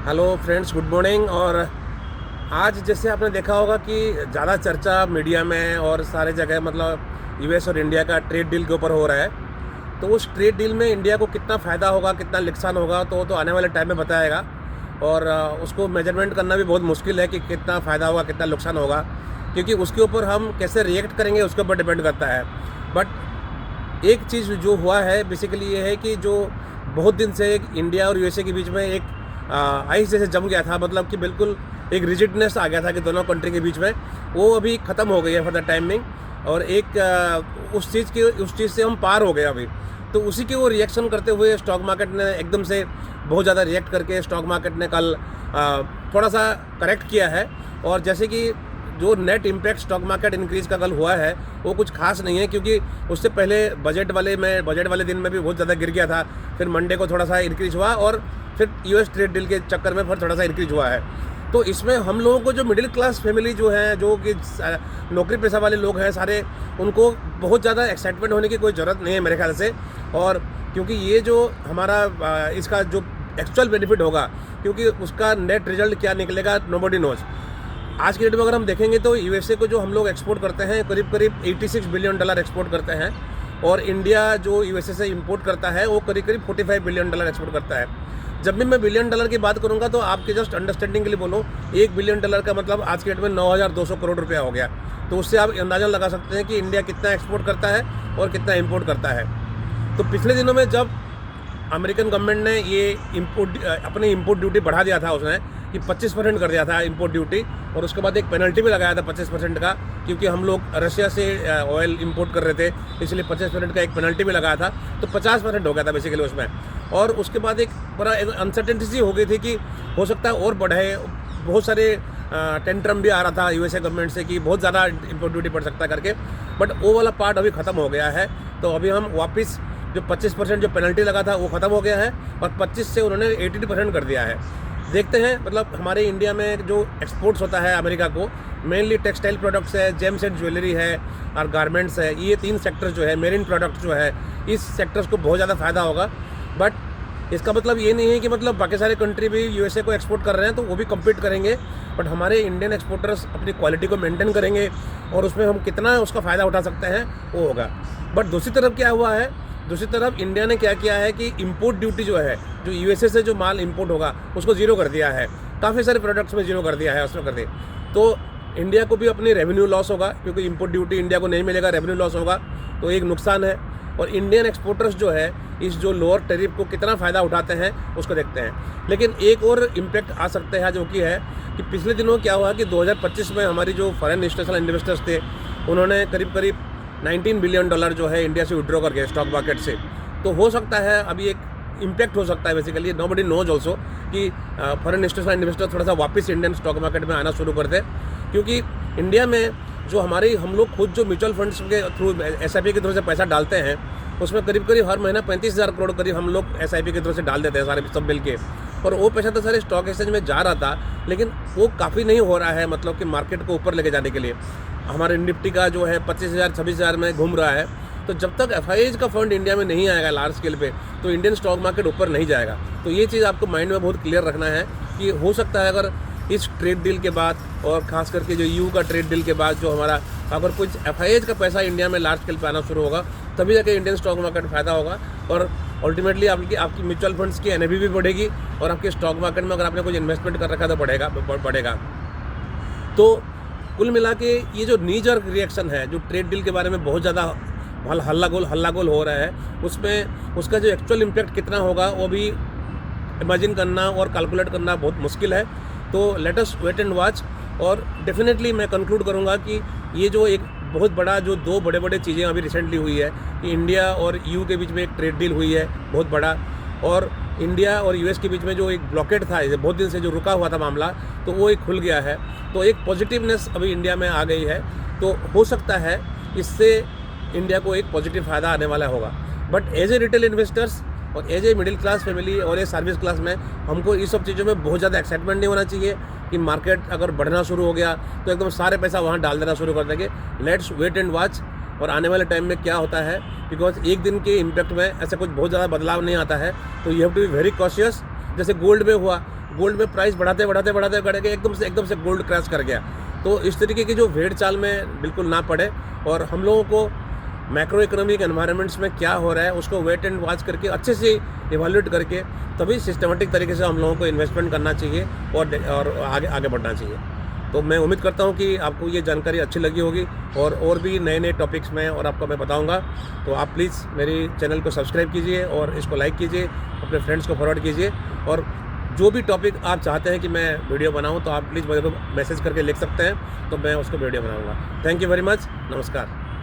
Hello friends, good morning. और आज जैसे आपने देखा होगा कि ज़्यादा चर्चा मीडिया में और सारे जगह मतलब यूएस और इंडिया का ट्रेड डील के ऊपर हो रहा है। तो उस ट्रेड डील में इंडिया को कितना फ़ायदा होगा, कितना नुकसान होगा, तो आने वाले टाइम में बताएगा। और उसको मेजरमेंट करना भी बहुत मुश्किल है कि कितना फ़ायदा होगा, कितना नुकसान होगा, क्योंकि उसके ऊपर हम कैसे रिएक्ट करेंगे उसके ऊपर डिपेंड करता है। बट एक चीज़ जो हुआ है बेसिकली ये है कि जो बहुत दिन से एक इंडिया और यूएसए के बीच में एक आइस जैसे जम गया था, मतलब कि बिल्कुल एक रिजिडनेस आ गया था कि दोनों कंट्री के बीच में, वो अभी ख़त्म हो गई है फॉर द टाइमिंग। और एक उस चीज़ से हम पार हो गए अभी। तो उसी के वो रिएक्शन करते हुए स्टॉक मार्केट ने एकदम से बहुत ज़्यादा रिएक्ट करके स्टॉक मार्केट ने कल थोड़ा सा करेक्ट किया है। और जैसे कि जो net impact stock market increase का कल हुआ है वो कुछ खास नहीं है, क्योंकि उससे पहले बजट वाले दिन में भी बहुत ज़्यादा गिर गया था। फिर मंडे को थोड़ा सा इंक्रीज हुआ और फिर यूएस ट्रेड डील के चक्कर में फिर थोड़ा सा इंक्रीज हुआ है। तो इसमें हम लोगों को जो मिडिल क्लास फैमिली जो है, जो कि नौकरी पेशा वाले लोग हैं सारे, उनको बहुत ज़्यादा एक्साइटमेंट होने की कोई ज़रूरत नहीं है मेरे ख्याल से। और क्योंकि ये जो हमारा इसका जो एक्चुअल बेनिफिट होगा, क्योंकि उसका नेट रिजल्ट क्या निकलेगा नोबडी नोज। आज की डेट में अगर हम देखेंगे तो यूएसए को जो हम लोग एक्सपोर्ट करते हैं करीब करीब $86 बिलियन एक्सपोर्ट करते हैं। और इंडिया जो यूएसए से इंपोर्ट करता है वो करीब करीब $45 बिलियन एक्सपोर्ट करता है। जब भी मैं बिलियन डॉलर की बात करूंगा तो आपके जस्ट अंडरस्टैंडिंग के लिए बोलूँ, $1 बिलियन का मतलब आज के डेट में 9,200 करोड़ रुपया हो गया। तो उससे आप अंदाज़ा लगा सकते हैं कि इंडिया कितना एक्सपोर्ट करता है और कितना इंपोर्ट करता है। तो पिछले दिनों में जब अमेरिकन गवर्नमेंट ने ये अपनी इंपोर्ट ड्यूटी बढ़ा दिया था, उसने कि 25% कर दिया था इंपोर्ट ड्यूटी, और उसके बाद एक पेनल्टी भी लगाया था 25% का, क्योंकि हम लोग रशिया से ऑयल इंपोर्ट कर रहे थे, इसलिए 25% का एक पेनल्टी भी लगाया था। तो 50% हो गया था बेसिकली उसमें। और उसके बाद एक बड़ा अनसर्टेनिटी सी हो गई थी कि हो सकता है और बढ़े। बहुत सारे टेंट्रम भी आ रहा था यूएसए गवर्नमेंट से कि बहुत ज़्यादा इंपोर्ट ड्यूटी बढ़ सकता है करके। बट वो वाला पार्ट अभी ख़त्म हो गया है। तो अभी हम वापस जो 25% जो पेनल्टी लगा था वो ख़त्म हो गया है, और 25 से उन्होंने 80% कर दिया है। देखते हैं, मतलब हमारे इंडिया में जो एक्सपोर्ट्स होता है अमेरिका को, मेनली टेक्सटाइल प्रोडक्ट्स है, जेम्स एंड ज्वेलरी है और गारमेंट्स है। ये 3 सेक्टर्स जो है, मेरिन प्रोडक्ट्स जो है, इस सेक्टर्स को बहुत ज़्यादा फ़ायदा होगा। बट इसका मतलब ये नहीं है कि मतलब बाकी सारे कंट्री भी यूएसए को एक्सपोर्ट कर रहे हैं तो वो भी कम्पीट करेंगे। बट हमारे इंडियन एक्सपोर्टर्स अपनी क्वालिटी को मेंटेन करेंगे और उसमें हम कितना उसका फ़ायदा उठा सकते हैं वो होगा। बट दूसरी तरफ क्या हुआ है, दूसरी तरफ इंडिया ने क्या किया है कि इंपोर्ट ड्यूटी जो है, जो यूएसए से जो माल इंपोर्ट होगा उसको ज़ीरो कर दिया है। काफ़ी सारे प्रोडक्ट्स में ज़ीरो कर दिया है, उसमें कर दिया। तो इंडिया को भी अपनी रेवेन्यू लॉस होगा, क्योंकि इंपोर्ट ड्यूटी इंडिया को नहीं मिलेगा, रेवेन्यू लॉस होगा, तो एक नुकसान है। और इंडियन एक्सपोर्टर्स जो है इस जो लोअर टैरिफ को कितना फ़ायदा उठाते हैं उसको देखते हैं। लेकिन एक और इम्पैक्ट आ सकते हैं, जो कि है कि पिछले दिनों क्या हुआ कि 2025 में हमारी जो फॉरेन इंस्टीट्यूशनल इन्वेस्टर्स थे उन्होंने करीब करीब $19 बिलियन जो है इंडिया से विड्रॉ कर गए स्टॉक मार्केट से। तो हो सकता है अभी एक इम्पैक्ट हो सकता है, बेसिकली नोबडी नोज ऑल्सो, कि फॉरेन इंस्टीट्यूशनल इन्वेस्टर थोड़ा सा वापस इंडियन स्टॉक मार्केट में आना शुरू कर दे। क्योंकि इंडिया में जो हम लोग खुद जो म्यूचुअल फंड्स के थ्रू एसआईपी के थ्रू से पैसा डालते हैं, उसमें करीब करीब हर महीना 35,000 करोड़ करीब हम लोग एसआईपी के थ्रू से डाल देते हैं सारे सब मिल के। और वो पैसा तो सारे स्टॉक एक्सचेंज में जा रहा था, लेकिन वो काफ़ी नहीं हो रहा है, मतलब कि मार्केट को ऊपर लेके जाने के लिए। हमारे निफ्टी का जो है 25,000 26,000 में घूम रहा है। तो जब तक एफआईआईज का फंड इंडिया में नहीं आएगा लार्ज स्केल पे, तो इंडियन स्टॉक मार्केट ऊपर नहीं जाएगा। तो ये चीज़ आपको माइंड में बहुत क्लियर रखना है कि हो सकता है अगर इस ट्रेड डील के बाद, और ख़ास करके जो ईयू का ट्रेड डील के बाद, जो हमारा अगर कुछ एफआईआईज का पैसा इंडिया में लार्ज स्केल पे आना शुरू होगा, तभी जाके इंडियन स्टॉक मार्केट फ़ायदा होगा। और अल्टीमेटली आपकी म्यूचुअल फंड्स की एनएवी भी बढ़ेगी, और आपके स्टॉक मार्केट में अगर आपने कुछ इन्वेस्टमेंट कर रखा है तो बढ़ेगा। तो कुल मिला के ये जो नी जर्क रिएक्शन है, जो ट्रेड डील के बारे में बहुत ज़्यादा हल्ला गोल हो रहा है, उसमें उसका जो एक्चुअल इम्पैक्ट कितना होगा वो भी इमेजिन करना और कैलकुलेट करना बहुत मुश्किल है। तो let us wait and watch. और डेफिनेटली मैं कंक्लूड करूँगा कि ये जो एक बहुत बड़ा जो 2 बड़े चीज़ें अभी रिसेंटली हुई है कि इंडिया और यूके के बीच में एक ट्रेड डील हुई है बहुत बड़ा, और इंडिया और यूएस के बीच में जो एक ब्लॉकेट था, बहुत दिन से जो रुका हुआ था मामला, तो वो एक खुल गया है। तो एक पॉजिटिवनेस अभी इंडिया में आ गई है। तो हो सकता है इससे इंडिया को एक पॉजिटिव फ़ायदा आने वाला होगा। But as a retail investors और as a middle class family और ए सर्विस क्लास में हमको इस सब चीज़ों में बहुत ज़्यादा एक्साइटमेंट नहीं होना चाहिए कि मार्केट अगर बढ़ना शुरू हो गया तो एकदम सारे पैसा वहाँ डाल देना शुरू कर देंगे। लेट्स वेट एंड वॉच, और आने वाले टाइम में क्या होता है, बिकॉज एक दिन के इम्पैक्ट में ऐसा कुछ बहुत ज़्यादा बदलाव नहीं आता है। तो you have to be very cautious. जैसे गोल्ड में हुआ, गोल्ड में प्राइस बढ़ाते बढ़ाते बढ़ाते बढ़ के एकदम से गोल्ड क्रैश कर गया। तो इस तरीके की जो भेड़ चाल में बिल्कुल ना पड़े, और हम लोगों को मैक्रो इकोनॉमिक एनवायरनमेंट्स में क्या हो रहा है उसको वेट एंड वॉच करके अच्छे से इवैल्यूएट करके तभी सिस्टमेटिक तरीके से हम लोगों को इन्वेस्टमेंट करना चाहिए और आगे बढ़ना चाहिए। तो मैं उम्मीद करता हूँ कि आपको ये जानकारी अच्छी लगी होगी, और भी नए टॉपिक्स में और आपको मैं बताऊँगा। तो आप प्लीज़ मेरी चैनल को सब्सक्राइब कीजिए और इसको लाइक कीजिए, अपने फ्रेंड्स को फॉरवर्ड कीजिए, और जो भी टॉपिक आप चाहते हैं कि मैं वीडियो बनाऊँ तो आप प्लीज़ मेरे को मैसेज करके लिख सकते हैं, तो मैं उसको वीडियो बनाऊँगा। Thank you very much. नमस्कार।